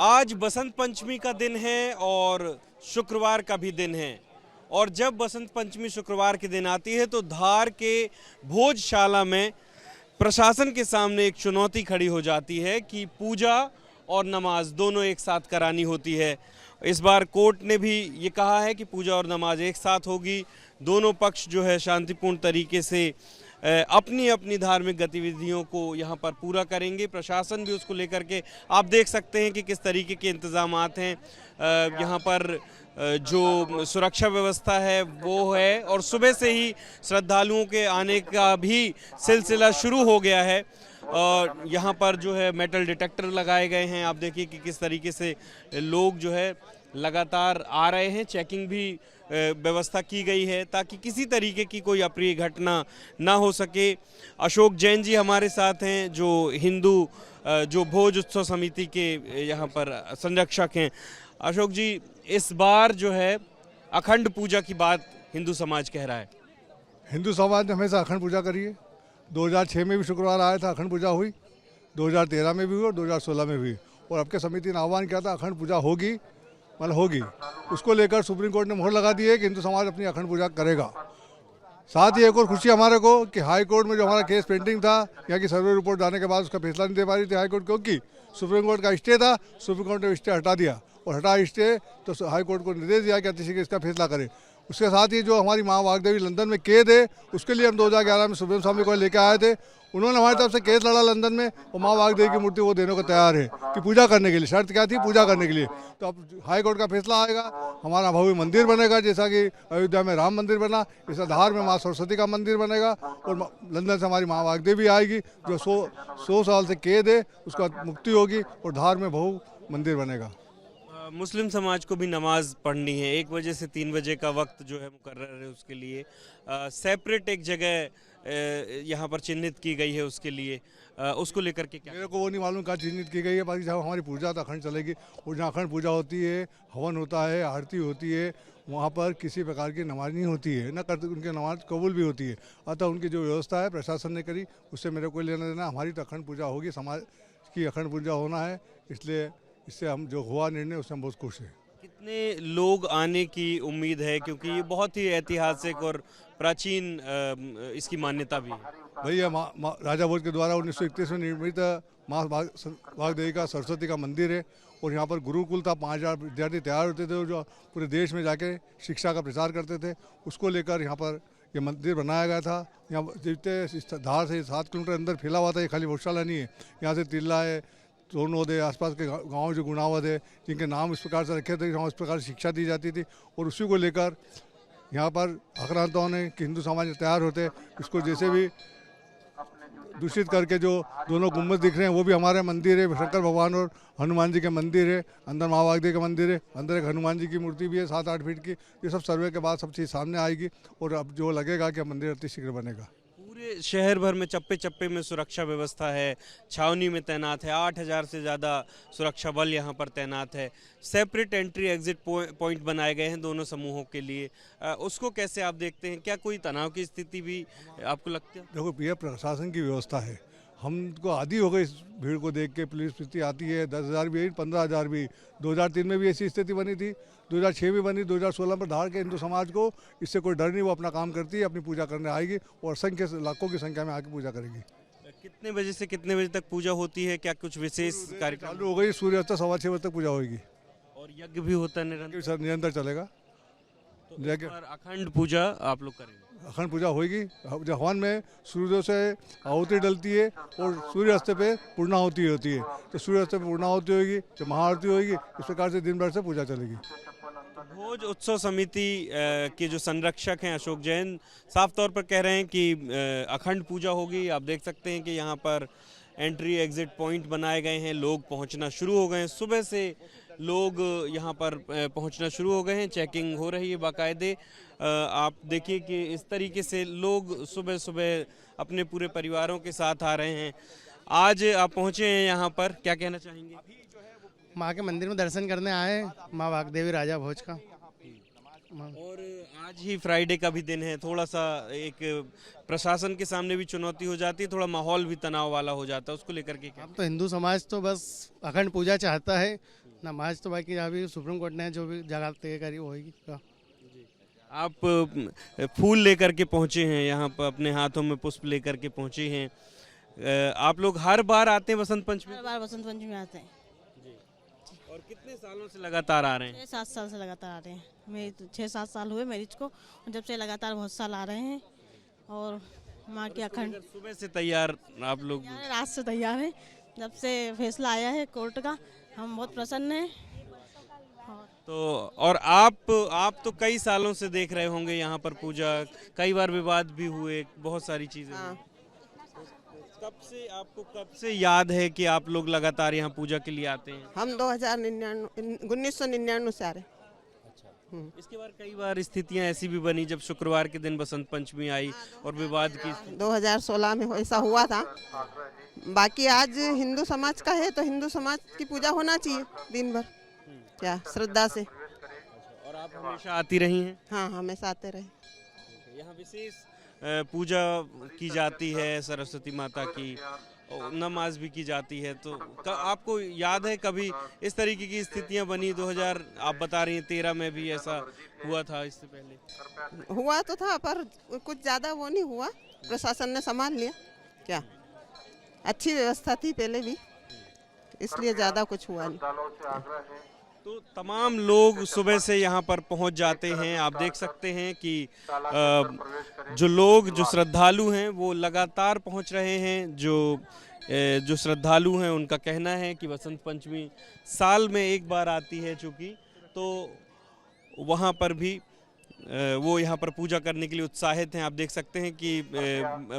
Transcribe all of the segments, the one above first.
आज बसंत पंचमी का दिन है और शुक्रवार का भी दिन है। और जब बसंत पंचमी शुक्रवार के दिन आती है तो धार के भोजशाला में प्रशासन के सामने एक चुनौती खड़ी हो जाती है कि पूजा और नमाज दोनों एक साथ करानी होती है। इस बार कोर्ट ने भी ये कहा है कि पूजा और नमाज एक साथ होगी। दोनों पक्ष जो है शांतिपूर्ण तरीके से अपनी अपनी धार्मिक गतिविधियों को यहाँ पर पूरा करेंगे। प्रशासन भी उसको लेकर के आप देख सकते हैं कि किस तरीके के इंतजामात हैं। यहाँ पर जो सुरक्षा व्यवस्था है वो है और सुबह से ही श्रद्धालुओं के आने का भी सिलसिला शुरू हो गया है। और यहाँ पर जो है मेटल डिटेक्टर लगाए गए हैं। आप देखिए कि किस तरीके से लोग जो है लगातार आ रहे हैं। चेकिंग भी व्यवस्था की गई है ताकि किसी तरीके की कोई अप्रिय घटना ना हो सके। अशोक जैन जी हमारे साथ हैं जो हिंदू जो भोज उत्सव समिति के यहाँ पर संरक्षक हैं। अशोक जी, इस बार जो है अखंड पूजा की बात हिंदू समाज कह रहा है। हिंदू समाज ने हमेशा अखंड पूजा करी है। 2006 में भी शुक्रवार आया था, अखंड पूजा हुई। 2013 में भी हुई और 2016 में भी। और अब के समिति ने आह्वान किया था अखंड पूजा होगी, मतलब होगी। उसको लेकर सुप्रीम कोर्ट ने मोहर लगा दी है कि हिंदू समाज अपनी अखंड पूजा करेगा। साथ ही एक और खुशी हमारे को कि हाई कोर्ट में जो हमारा केस पेंडिंग था, यहाँ की सर्वे रिपोर्ट जाने के बाद उसका फैसला नहीं दे पा रही थी हाई कोर्ट, क्योंकि सुप्रीम कोर्ट का स्टे था। सुप्रीम कोर्ट ने स्टे हटा दिया और हटा स्टे तो हाई कोर्ट को निर्देश दिया कि अतिशीघ्र इसका फैसला करे। उसके साथ ही जो हमारी माँ वाग्देवी लंदन में कैद है, उसके लिए हम 2011 में सुप्रीम स्वामी को लेकर आए थे। उन्होंने हमारी तरफ से केस लड़ा लंदन में और माँ वाग्देवी की मूर्ति वो देने को तैयार है कि पूजा करने के लिए। शर्त क्या थी? पूजा करने के लिए। तो अब हाई कोर्ट का फैसला आएगा, हमारा भव्य मंदिर बनेगा। जैसा कि अयोध्या में राम मंदिर बना, इस धार में माँ सरस्वती का मंदिर बनेगा। और लंदन से हमारी माँ वाग्देवी आएगी जो 100 साल से कैद है, उसका मुक्ति होगी और धार में भव्य मंदिर बनेगा। मुस्लिम समाज को भी नमाज पढ़नी है। 1 बजे से 3 बजे का वक्त जो है मुकर्रर है उसके लिए। सेपरेट एक जगह यहाँ पर चिन्हित की गई है उसके लिए। उसको लेकर के क्या? मेरे को वो नहीं मालूम कहाँ चिन्हित की गई है। बाकी जहाँ हमारी पूजा तो अखंड चलेगी और जहाँ अखंड पूजा होती है, हवन होता है, आरती होती है, वहाँ पर किसी प्रकार की नमाज नहीं होती है, न करते उनकी नमाज कबूल भी होती है। अतः उनकी जो व्यवस्था है प्रशासन ने करी, उससे मेरे को लेना देना। हमारी तो अखंड पूजा होगी, समाज की अखंड पूजा होना है, इसलिए इससे हम जो हुआ निर्णय उससे हम बहुत खुश हैं। कितने लोग आने की उम्मीद है, क्योंकि ये बहुत ही ऐतिहासिक और प्राचीन इसकी मान्यता भी है? भैया राजा भोज के द्वारा 1931 में निर्मित माँ वाग्देवी का सरस्वती का मंदिर है और यहाँ पर गुरुकुल था। 5000 विद्यार्थी तैयार होते थे जो पूरे देश में जाके शिक्षा का प्रचार करते थे। उसको लेकर यहाँ पर ये मंदिर बनाया गया था। यहाँ जितने धार से 7 किलोमीटर अंदर फैला हुआ था। ये खाली भोजशाला नहीं है, यहाँ से तिल्ला है, सोनोद है, आसपास के गांव जो गुणावद है, जिनके नाम इस प्रकार से रखे थे, जहाँ इस प्रकार से शिक्षा दी जाती थी। और उसी को लेकर यहाँ पर आक्रांताओं ने कि हिंदू समाज तैयार होते, इसको जैसे भी दूषित करके जो दोनों गुम्बद दिख रहे हैं वो भी हमारे मंदिर है। शंकर भगवान और हनुमान जी के मंदिर है। अंदर माँ वाग्देवी का मंदिर है, अंदर एक हनुमान जी की मूर्ति भी है 7-8 फीट की। ये सब सर्वे के बाद सब चीज़ सामने आएगी और अब जो लगेगा कि मंदिर अतिशीघ्र बनेगा। पूरे शहर भर में चप्पे चप्पे में सुरक्षा व्यवस्था है, छावनी में तैनात है। 8000 से ज़्यादा सुरक्षा बल यहाँ पर तैनात है। सेपरेट एंट्री एग्जिट पॉइंट बनाए गए हैं दोनों समूहों के लिए। उसको कैसे आप देखते हैं? क्या कोई तनाव की स्थिति भी आपको लगती है? देखो भैया, प्रशासन की व्यवस्था है। हमको आदी हो गई इस भीड़ को देख के। पुलिस स्थिति आती है, 10,000 भी, 15,000 भी। 2003 में भी ऐसी स्थिति बनी थी, 2006 में बनी, 2016 में धार के हिंदू समाज को इससे कोई डर नहीं। वो अपना काम करती है, अपनी पूजा करने आएगी और असंख्य लाखों की संख्या में आके पूजा करेगी। कितने बजे से कितने बजे तक पूजा होती है? क्या कुछ विशेष कार्यक्रम चालू हो गई? सूर्यास्त 6:15 बजे तक पूजा होगी और यज्ञ भी होता है निरंतर? निरंतर चलेगा। तो इस बार अखंड पूजा आप लोग करेंगे? अखंड पूजा होगी। हवन में सूर्योदय से आहुति डलती है और सूर्यास्त पे पूर्णाहुति होती है। तो सूर्यास्त पे पूर्णाहुति होगी, तो महाआरती होगी। इस प्रकार से दिन भर से पूजा चलेगी। भोज उत्सव समिति के जो संरक्षक हैं अशोक जैन साफ तौर पर कह रहे हैं कि अखंड पूजा होगी। आप देख सकते हैं कि यहाँ पर एंट्री एग्जिट पॉइंट बनाए गए हैं। लोग पहुँचना शुरू हो गए हैं। सुबह से लोग यहाँ पर पहुँचना शुरू हो गए हैं। चेकिंग हो रही है बाकायदे। आप देखिए कि इस तरीके से लोग सुबह सुबह अपने पूरे परिवारों के साथ आ रहे हैं। आज आप पहुँचे हैं यहाँ पर, क्या कहना चाहेंगे? माँ के मंदिर में दर्शन करने आए, माँ वाग्देवी राजा भोज का। और आज ही फ्राइडे का भी दिन है। थोड़ा सा एक प्रशासन के सामने भी चुनौती हो जाती है, थोड़ा माहौल भी तनाव वाला हो जाता है। उसको लेकर के क्या? अब तो हिंदू समाज तो बस अखंड पूजा चाहता है नमाज तो बाकी अभी सुप्रीम कोर्ट ने जो भी जगह तय करी वो होगी। आप फूल लेकर के पहुंचे हैं यहाँ पर, अपने हाथों में पुष्प लेकर के पहुंचे हैं। आप लोग हर बार आते हैं बसंत पंचमी? हर बार बसंत पंचमी में आते हैं। और कितने सालों से लगातार आ रहे हैं? 6-7 साल से लगातार आ रहे हैं। मेरी 6-7 साल हुए मैरिज को, जब से लगातार बहुत साल आ रहे हैं। और माँ की अखंड सुबह से तैयार आप लोग? रात से तैयार है, जब से फैसला आया है कोर्ट का, हम बहुत प्रसन्न हैं। तो और आप तो कई सालों से देख रहे होंगे यहाँ पर पूजा, कई बार विवाद भी हुए, बहुत सारी चीजें हुई। कब से याद है कि आप लोग लगातार यहाँ पूजा के लिए आते हैं? हम 1999 से आ रहे हैं। इसके बाद कई बार स्थितियां ऐसी भी बनी जब शुक्रवार के दिन बसंत पंचमी आई और विवाद की 2016 में ऐसा हुआ था। बाकी आज हिंदू समाज का है तो हिंदू समाज की पूजा होना चाहिए दिन भर, क्या श्रद्धा से। और आप हमेशा आती रही हैं? हाँ, हमेशा आते रहे। यहाँ विशेष पूजा की जाती है सरस्वती माता की, और नमाज भी की जाती है। तो आपको याद है कभी इस तरीके की स्थितियां बनी? 2000 आप बता रही हैं 13 में भी ऐसा हुआ था? इससे पहले हुआ तो था पर कुछ ज़्यादा वो नहीं हुआ, प्रशासन ने संभाल लिया। क्या अच्छी व्यवस्था थी पहले भी, इसलिए ज़्यादा कुछ हुआ नहीं। तो तमाम लोग सुबह से यहाँ पर पहुँच जाते हैं। आप देख सकते हैं कि जो लोग, जो श्रद्धालु हैं वो लगातार पहुँच रहे हैं। जो श्रद्धालु हैं उनका कहना है कि बसंत पंचमी साल में एक बार आती है चूँकि, तो वहाँ पर भी वो यहाँ पर पूजा करने के लिए उत्साहित हैं। आप देख सकते हैं कि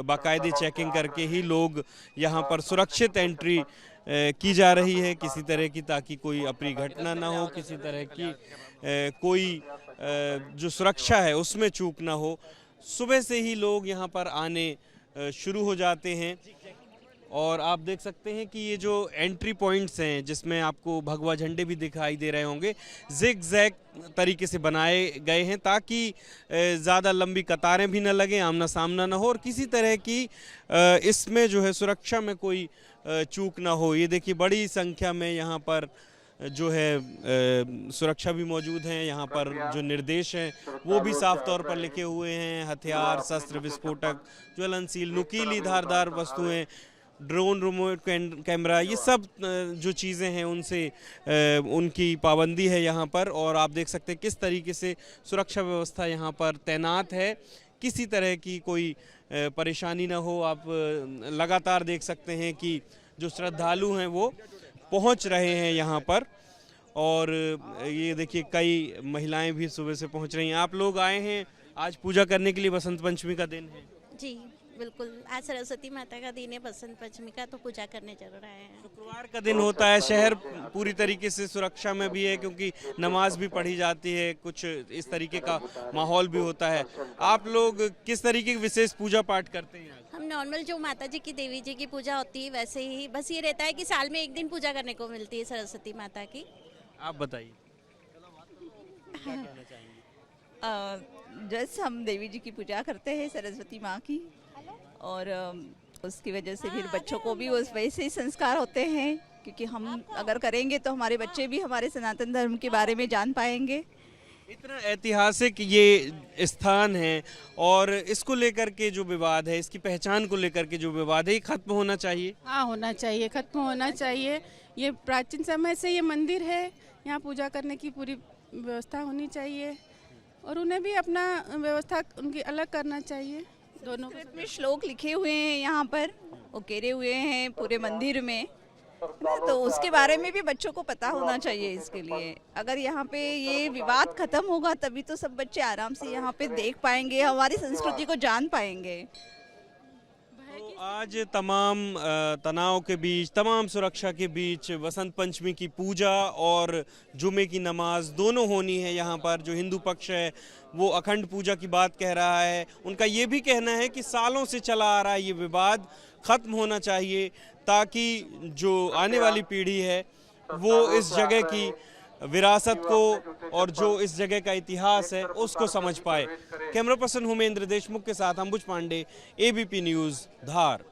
बाकायदे चेकिंग करके ही लोग यहाँ पर सुरक्षित एंट्री की जा रही है किसी तरह की, ताकि कोई अप्रिय घटना ना हो, किसी तरह की कोई जो सुरक्षा है उसमें चूक ना हो। सुबह से ही लोग यहाँ पर आने शुरू हो जाते हैं। और आप देख सकते हैं कि ये जो एंट्री पॉइंट्स हैं जिसमें आपको भगवा झंडे भी दिखाई दे रहे होंगे, जिग जैग तरीके से बनाए गए हैं ताकि ज़्यादा लंबी कतारें भी न लगें, आमना सामना ना हो, और किसी तरह की इसमें जो है सुरक्षा में कोई चूक ना हो। ये देखिए बड़ी संख्या में यहाँ पर जो है सुरक्षा भी मौजूद हैं। यहाँ पर जो निर्देश हैं वो भी साफ तौर पर लिखे हुए हैं। हथियार, शस्त्र, विस्फोटक, ज्वलनशील, नुकीली धारदार वस्तुएं, ड्रोन, रिमोट कैमरा, ये सब जो चीज़ें हैं उनसे उनकी पाबंदी है यहाँ पर। और आप देख सकते हैं किस तरीके से सुरक्षा व्यवस्था यहाँ पर तैनात है, किसी तरह की कोई परेशानी ना हो। आप लगातार देख सकते हैं कि जो श्रद्धालु हैं वो पहुँच रहे हैं यहाँ पर। और ये देखिए कई महिलाएं भी सुबह से पहुँच रही हैं। आप लोग आए हैं आज पूजा करने के लिए, बसंत पंचमी का दिन है? जी बिल्कुल, आज सरस्वती माता का दिन है, बसंत पंचमी का, तो पूजा करने जरूर आए हैं। शुक्रवार का दिन होता है, शहर पूरी तरीके से सुरक्षा में भी है क्योंकि नमाज भी पढ़ी जाती है, कुछ इस तरीके का माहौल भी होता है। आप लोग किस तरीके की विशेष पूजा पाठ करते हैं? हम नॉर्मल जो माता जी की, देवी जी की पूजा होती है वैसे ही, बस ये रहता है कि साल में एक दिन पूजा करने को मिलती है सरस्वती माता की। आप बताइए क्या कहना चाहेंगे? जैसे हम देवी जी की पूजा करते हैं, सरस्वती माँ की, और उसकी वजह से फिर बच्चों को भी उस वैसे ही संस्कार होते हैं, क्योंकि हम अगर करेंगे तो हमारे बच्चे भी हमारे सनातन धर्म के बारे में जान पाएंगे। इतना ऐतिहासिक ये स्थान है और इसको लेकर के जो विवाद है, इसकी पहचान को लेकर के जो विवाद है, ये खत्म होना चाहिए। हाँ, होना चाहिए, खत्म होना चाहिए। ये प्राचीन समय से ये मंदिर है, यहाँ पूजा करने की पूरी व्यवस्था होनी चाहिए और उन्हें भी अपना व्यवस्था उनकी अलग करना चाहिए। दोनों में श्लोक लिखे हुए हैं यहाँ पर, उकेरे हुए हैं पूरे मंदिर में, तो उसके बारे में भी बच्चों को पता होना चाहिए। इसके लिए अगर यहाँ पे ये विवाद खत्म होगा तभी तो सब बच्चे आराम से यहाँ पे देख पाएंगे, हमारी संस्कृति को जान पाएंगे। तो आज तमाम तनाव के बीच, तमाम सुरक्षा के बीच बसंत पंचमी की पूजा और जुमे की नमाज दोनों होनी है यहाँ पर। जो हिंदू पक्ष है वो अखंड पूजा की बात कह रहा है। उनका ये भी कहना है कि सालों से चला आ रहा है ये विवाद खत्म होना चाहिए ताकि जो आने वाली पीढ़ी है वो इस जगह की विरासत को और जो इस जगह का इतिहास है उसको समझ पाए। कैमरा पर्सन उमेंद्र देशमुख के साथ अंबुज पांडे, ABP न्यूज़, धार।